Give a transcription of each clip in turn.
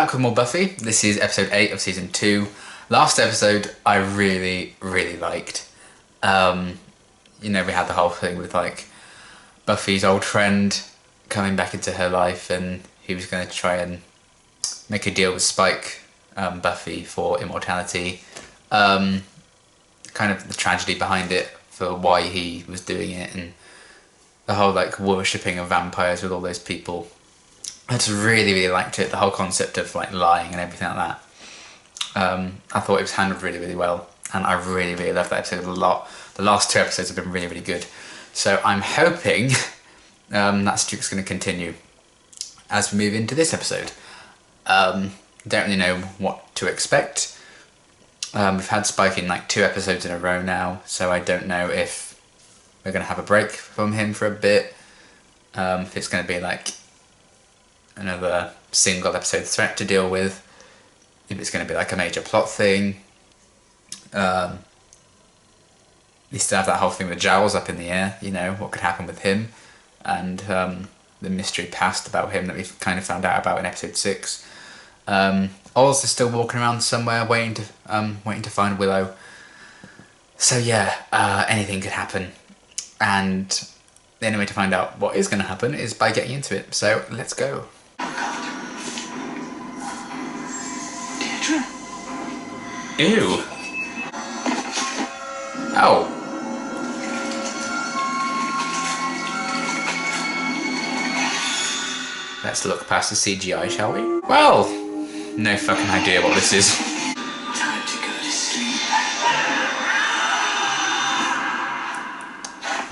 back with more Buffy. This is episode 8 of season 2. Last episode I really liked. You know, we had the whole thing with like Buffy's old friend coming back into her life, and he was going to try and make a deal with Spike, Buffy, for immortality. Kind of the tragedy behind it for why he was doing it, and the whole like worshipping of vampires with all those people. I just really liked it, the whole concept of like lying and everything like that. I thought it was handled really well, and I really loved that episode a lot. The last 2 episodes have been really good. So I'm hoping that streak's going to continue as we move into this episode. Don't really know what to expect. We've had Spike in like 2 episodes in a row now, so I don't know if we're going to have a break from him for a bit. If it's going to be like another single episode threat to deal with, if it's going to be like a major plot thing. You still have that whole thing with Giles up in the air, you know, what could happen with him, and the mystery past about him that we've kind of found out about in episode 6. Oz is still walking around somewhere waiting to find Willow. So yeah, anything could happen, and the only way to find out what is going to happen is by getting into it. So let's go. Ew. Oh. Let's look past the CGI, shall we? Well, no fucking idea what this is. Time to go to sleep.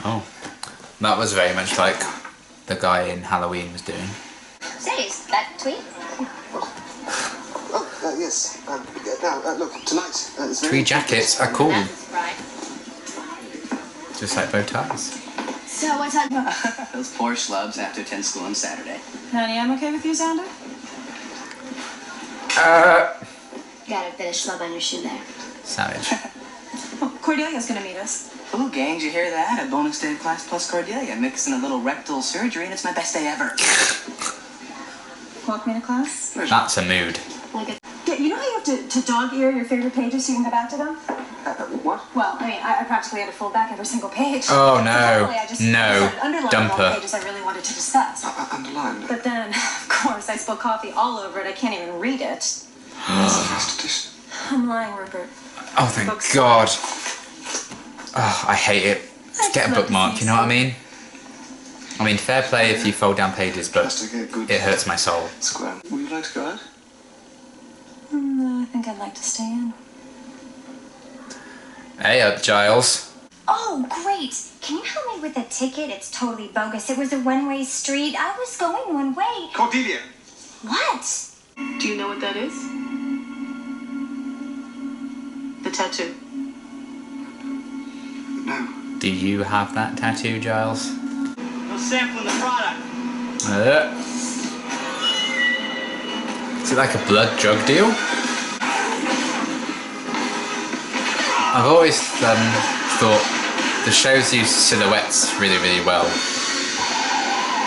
Oh. That was very much like the guy in Halloween was doing. Say, is that Tweet? Yes. Now, look, tonight... Tweed jackets are cool. That's right. Just like bow ties. So what's on... Those poor schlubs after 10 school on Saturday. Honey, I'm okay with you, Xander? Got a bit of schlub on your shoe there. Savage. Oh, Cordelia's gonna meet us. Ooh, gangs, you hear that? A bonus day of class plus Cordelia. Mixing a little rectal surgery, and it's my best day ever. Walk me to class? That's a mood. Like a... Yeah, you know how you have to dog ear your favorite pages so you can go back to them? What? Well, I mean, I practically had to fold back every single page. Oh no. Luckily, I just No. started underlining all Dumper. the pages I really wanted to discuss. Underlined. But then, of course, I spilled coffee all over it. I can't even read it. That's the first edition. I'm lying, Rupert. Oh, thank God. Oh, I hate it. Just get a bookmark, you know what I mean? I mean, fair play if you fold down pages, but it hurts my soul. Square. Would you like to go out? I think I'd like to stay in. Hey up, Giles. Oh, great. Can you help me with a ticket? It's totally bogus. It was a one-way street. I was going one way. Cordelia! What? Do you know what that is? The tattoo. No. Do you have that tattoo, Giles? No sampling the product. Is it like a blood drug deal? I've always thought the shows use silhouettes really well.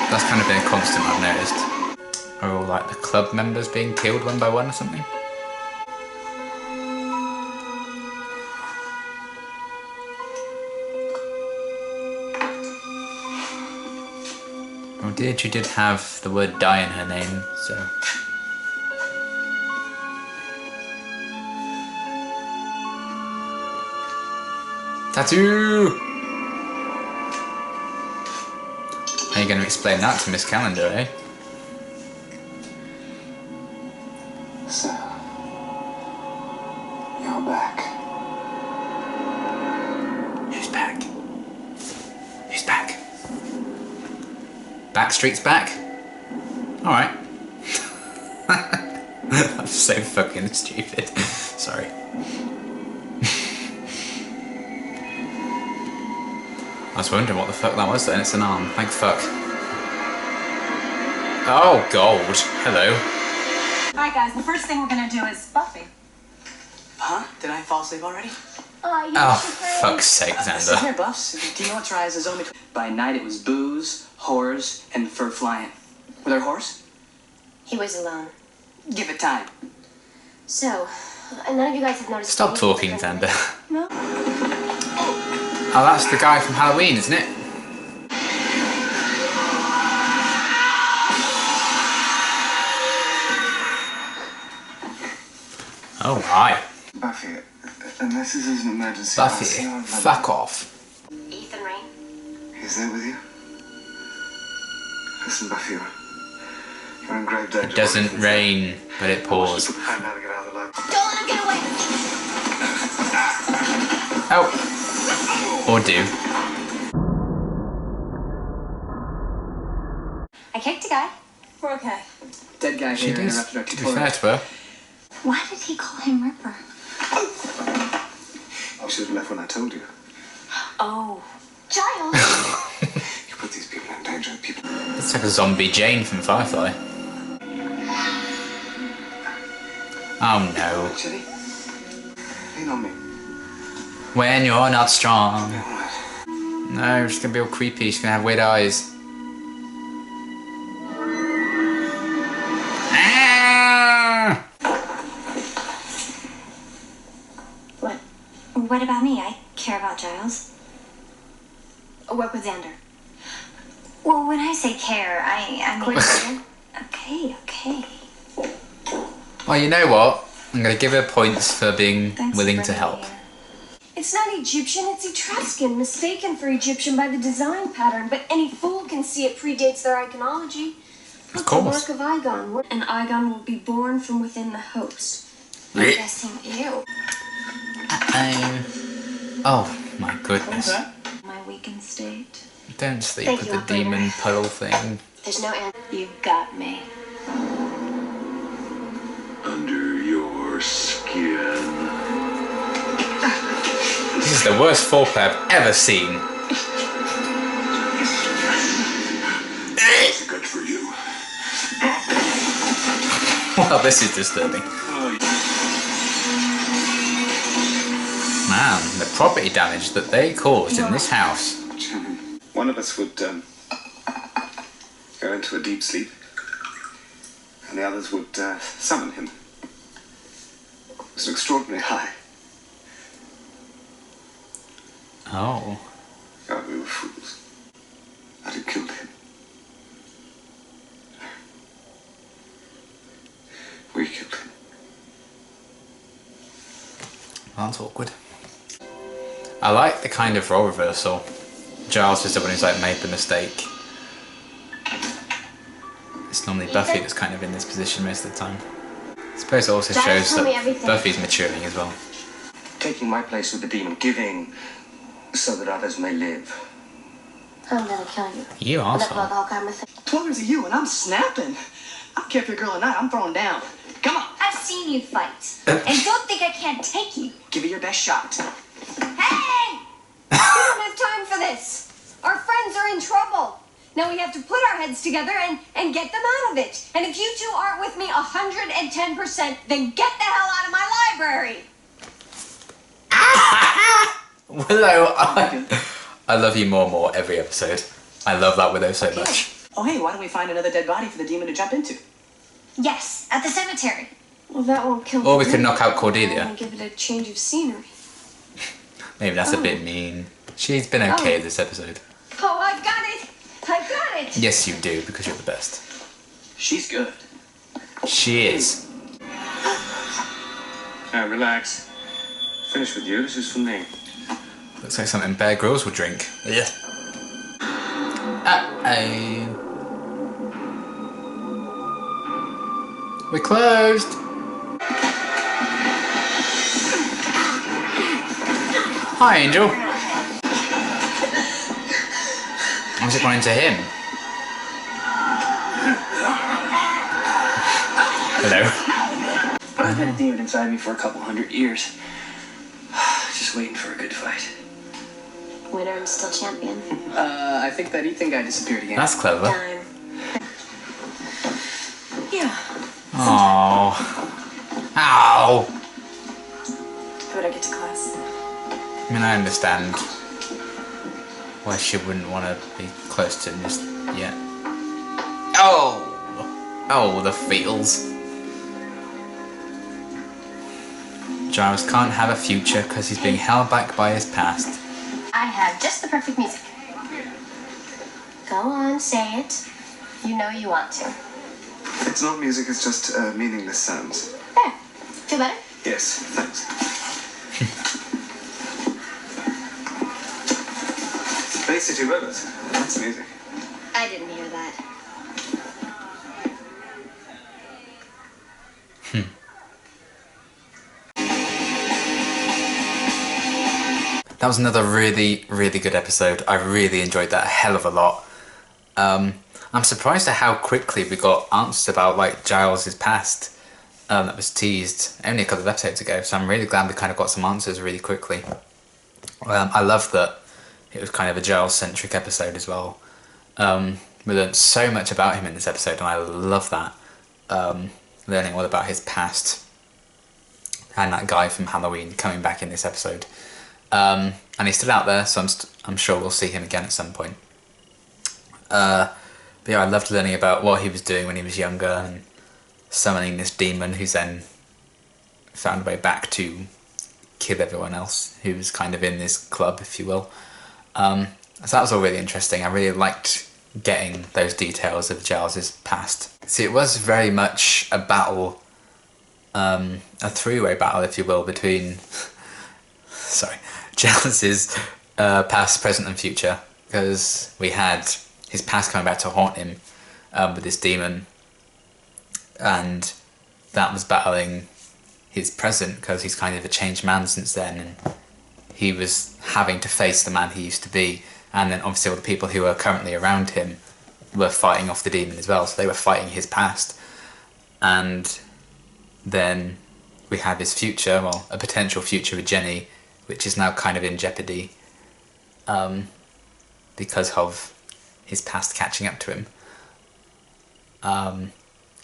That's kind of been a constant I've noticed. Are all like the club members being killed one by one or something? Oh, she did have the word die in her name, so... Tattoo! How are you going to explain that to Miss Calendar, eh? So... You're back. Who's back? Who's back? Backstreet's back? Alright. That's so fucking stupid. Sorry. I was wondering what the fuck that was then. It's an arm. Thank fuck. Oh, gold. Hello. Alright guys, the first thing we're gonna do is Buffy. Huh? Did I fall asleep already? Oh, fuck's sake, Listen Xander. here, Buffs. Do you know what tries is only... By night it was booze, whores, and fur flying. Were there whores? He was alone. Give it time. So, none of you guys have noticed. Stop anything talking, different? Xander. No. Oh, that's the guy from Halloween, isn't it? Oh my. Buffy, unless this is an emergency. Buffy, fuck off. Ethan Rain. Is that with you? Listen, Buffy, you're in grave danger. It doesn't rain, but it pours. Put the phone down and get out of the light. Don't let him get away. Oh. Or do. I kicked a guy. We're okay. Dead guy She here does, interrupted our to be fair tutorial. to her. Why did he call him Ripper? You should have left when I told you. Oh. Giles! You put these people in danger. People. It's like a zombie Jane from Firefly. Oh no. Actually, lean on me. When you're not strong. All right. No, she's gonna be all creepy. She's gonna have weird eyes. Ah! What? What about me? I care about Giles. Work with Xander. Well, when I say care, I mean... Quit, Xander. Okay. Well, you know what? I'm gonna give her points for being Thanks willing for to help. bringing me It's not Egyptian, it's Etruscan, mistaken for Egyptian by the design pattern, but any fool can see it predates their iconology. Of It's course. the work of Igon, and Igon will be born from within the host. Interesting. Ew. Oh my goodness. My weakened state. Don't sleep Thank with you, the operator. demon puddle thing. There's no end. You got me. Under your skin. This is the worst foreplay I've ever seen. It's good for you. Well, this is disturbing. Man, the property damage that they caused in this house. One of us would go into a deep sleep, and the others would summon him. It was an extraordinary high. Oh. God, we were fools. I'd have killed him. We killed him. That's awkward. I like the kind of role reversal. Giles is the one who's like made the mistake. It's normally Buffy that's kind of in this position most of the time. I suppose it also Giles shows told me that everything. Buffy's maturing as well. Taking my place with the demon, giving so that others may live. I'm gonna kill you. You And arsehole. about all kind of things. 12 years of you and I'm snapping. I don't care if you're a girl or not, I'm throwing down. Come on, I've seen you fight. And don't think I can't take you. give it your best shot. Hey! We don't have time for this. Our friends are in trouble. Now we have to put our heads together and get them out of it. And if you two aren't with me 110%, then get the hell out of my library. Willow, I love you more and more every episode. I love that Willow so much. Oh, hey, why don't we find another dead body for the demon to jump into? Yes, at the cemetery. Well, that won't kill Or we me. could knock out Cordelia. And give it a change of scenery. Maybe that's a bit mean. She's been okay this episode. Oh, I got it. I got it. Yes, you do, because you're the best. She's good. She is. Now relax. Finish with you. This is for me. Looks like something Bear Grylls would drink. Yeah. Uh-oh. We're closed. Hi, Angel. What's it going to him? Hello. I've had a demon inside me for a couple 100 years. Just waiting for a good fight. Winner and still champion. I think that Ethan guy disappeared again. That's clever. Time. Yeah. Oh. Ow. How would I get to class? I mean, I understand why she wouldn't want to be close to him just yet. Oh! Oh, the feels. Giles can't have a future because he's being held back by his past. I have just the perfect music. Go on, say it. You know you want to. It's not music, it's just meaningless sounds. There. Feel better? Yes, thanks. Bay City Rollers. That's music. I didn't hear that. That was another really, really good episode. I really enjoyed that a hell of a lot. I'm surprised at how quickly we got answers about like Giles' past that was teased only a couple of episodes ago. So I'm really glad we kind of got some answers really quickly. I love that it was kind of a Giles-centric episode as well. We learned so much about him in this episode, and I love that. Learning all about his past and that guy from Halloween coming back in this episode. And he's still out there, so I'm sure we'll see him again at some point. But yeah, I loved learning about what he was doing when he was younger and summoning this demon who's then found a way back to kill everyone else who was kind of in this club, if you will. So that was all really interesting. I really liked getting those details of Giles' past. See, it was very much a battle, a three-way battle, if you will, between Giles' past, present and future, because we had his past coming back to haunt him with this demon, and that was battling his present because he's kind of a changed man since then, and he was having to face the man he used to be, and then obviously all the people who are currently around him were fighting off the demon as well, so they were fighting his past. And then we have his future, well, a potential future with Jenny, which is now kind of in jeopardy because of his past catching up to him.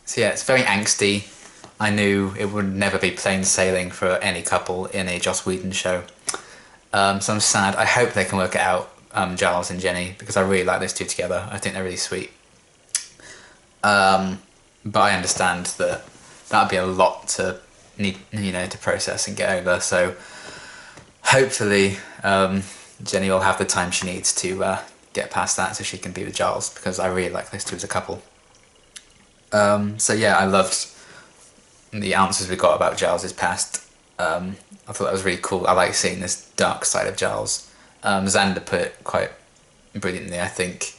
So yeah, it's very angsty. I knew it would never be plain sailing for any couple in a Joss Whedon show. So I'm sad. I hope they can work it out, Giles and Jenny, because I really like those two together. I think they're really sweet. But I understand that that'd be a lot to need, to process and get over. So hopefully Jenny will have the time she needs to get past that so she can be with Giles, because I really like those two as a couple. So yeah, I loved the answers we got about Giles' past. I thought that was really cool. I like seeing this dark side of Giles. Xander put it quite brilliantly, I think,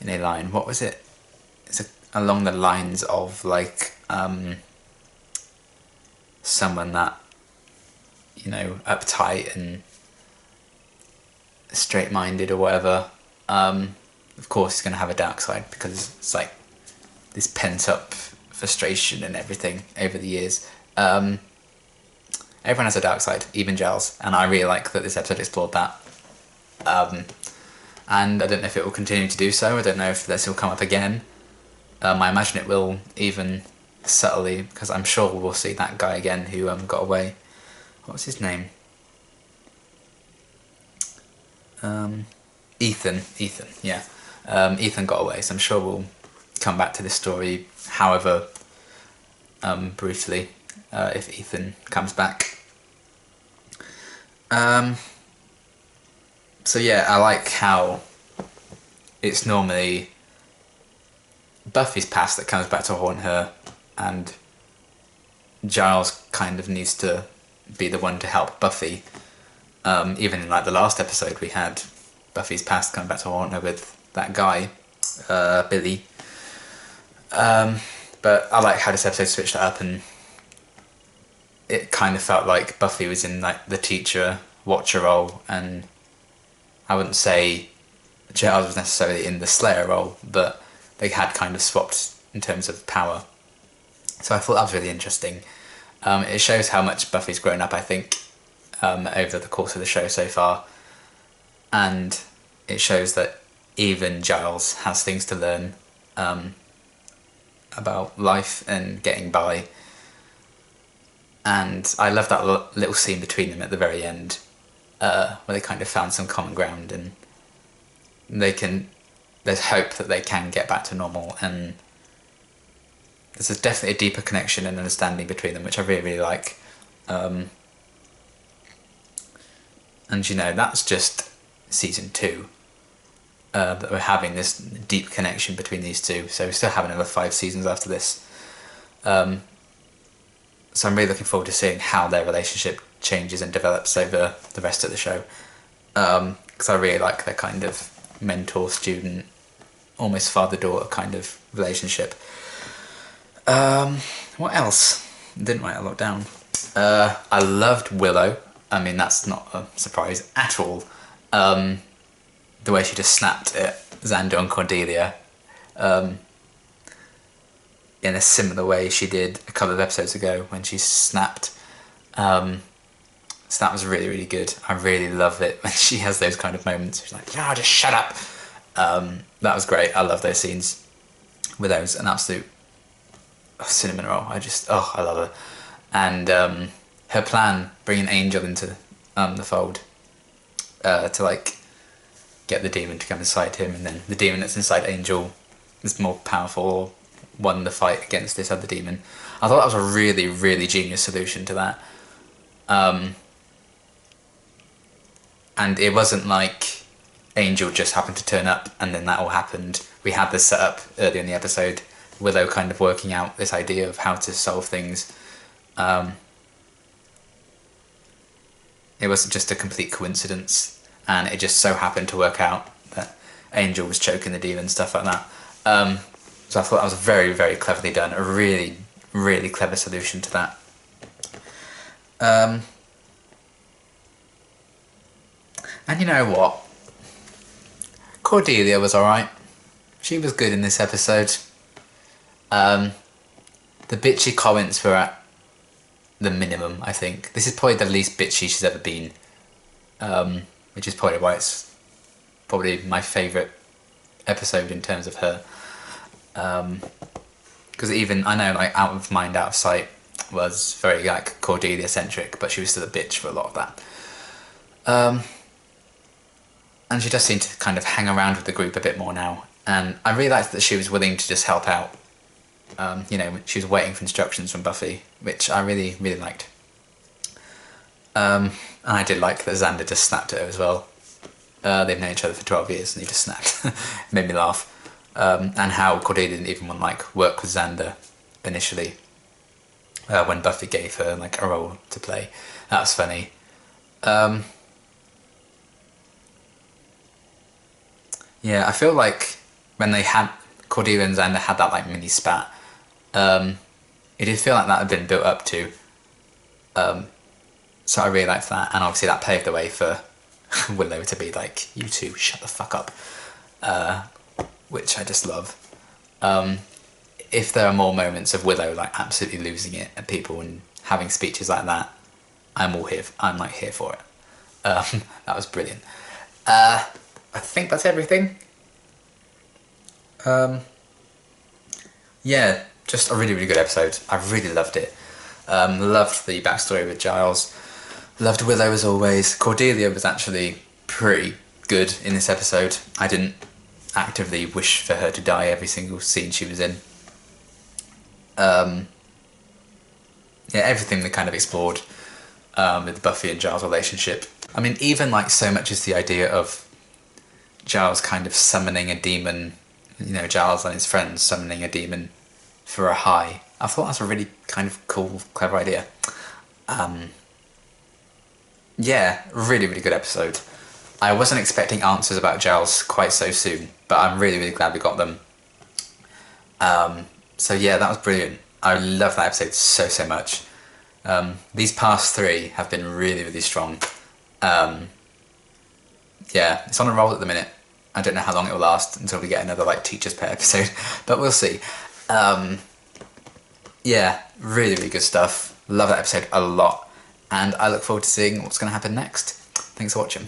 in a line. What was it? It's along the lines of like someone that, uptight and straight-minded or whatever. Of course he's going to have a dark side, because it's like this pent-up frustration and everything over the years. Everyone has a dark side, even Giles, and I really like that this episode explored that. And I don't know if it will continue to do so. I don't know if this will come up again. I imagine it will, even subtly, because I'm sure we'll see that guy again who got away. What was his name? Ethan, yeah. Ethan got away, so I'm sure we'll come back to this story, however briefly, if Ethan comes back. So yeah, I like how it's normally Buffy's past that comes back to haunt her, and Giles kind of needs to be the one to help Buffy. Even in like the last episode, we had Buffy's past coming back to haunt her with that guy, Billy. But I like how this episode switched it up, and it kind of felt like Buffy was in like the teacher watcher role, and I wouldn't say Giles was necessarily in the Slayer role, but they had kind of swapped in terms of power. So I thought that was really interesting. It shows how much Buffy's grown up, I think, over the course of the show so far, and it shows that even Giles has things to learn about life and getting by. And I love that little scene between them at the very end, where they kind of found some common ground, and there's hope that they can get back to normal, and there's definitely a deeper connection and understanding between them, which I really, really like. And you know, that's just season 2. That we're having this deep connection between these two. So we still have another 5 seasons after this. So I'm really looking forward to seeing how their relationship changes and develops over the rest of the show. Because I really like their kind of mentor-student, almost father-daughter kind of relationship. What else? Didn't write a lot down. I loved Willow. I mean, that's not a surprise at all. The way she just snapped at Xander and Cordelia. In a similar way she did a couple of episodes ago when she snapped. So that was really, really good. I really love it when she has those kind of moments. She's like, yeah, just shut up. That was great. I love those scenes. With those, an absolute cinnamon roll. I love her. And her plan, bringing Angel into the fold to like get the demon to come inside him, and then the demon that's inside Angel is more powerful, won the fight against this other demon. I thought that was a really, really genius solution to that. And it wasn't like Angel just happened to turn up and then that all happened. We had this set up earlier in the episode, Willow kind of working out this idea of how to solve things. It wasn't just a complete coincidence, and it just so happened to work out that Angel was choking the demon, stuff like that. So I thought that was very, very cleverly done. A really, really clever solution to that. And you know what? Cordelia was alright. She was good in this episode. The bitchy comments were at the minimum, I think. This is probably the least bitchy she's ever been. Which is probably why it's probably my favourite episode in terms of her. Because even, I know, like, Out of Mind, Out of Sight was very, like, Cordelia-centric, but she was still a bitch for a lot of that. And she does seem to kind of hang around with the group a bit more now. And I really liked that she was willing to just help out. You know, she was waiting for instructions from Buffy, which I really, really liked. And I did like that Xander just snapped at her as well. They've known each other for 12 years and he just snapped. It made me laugh. And how Cordelia didn't even want to like work with Xander initially. When Buffy gave her like a role to play. That was funny. Yeah, I feel like when they had Cordelia and Xander had that like mini spat, it did feel like that had been built up to. So I really liked that, and obviously that paved the way for Willow to be like, you two, shut the fuck up. Which I just love. If there are more moments of Willow like absolutely losing it at people and having speeches like that, I'm like here for it. That was brilliant. I think that's everything. Yeah, just a really, really good episode. I really loved it. Loved the backstory with Giles. Loved Willow as always. Cordelia was actually pretty good in this episode. I didn't actively wish for her to die every single scene she was in. Yeah, everything they kind of explored with Buffy and Giles' relationship. I mean, even like so much as the idea of Giles kind of summoning a demon, you know, Giles and his friends summoning a demon for a high. I thought that's a really kind of cool, clever idea. Yeah, really, really good episode. I wasn't expecting answers about Giles quite so soon, but I'm really, really glad we got them. So yeah, that was brilliant. I love that episode so, so much. These past 3 have been really, really strong. Yeah, it's on a roll at the minute. I don't know how long it will last until we get another like Teachers Pet episode, but we'll see. Yeah, really, really good stuff. Love that episode a lot, and I look forward to seeing what's going to happen next. Thanks for watching.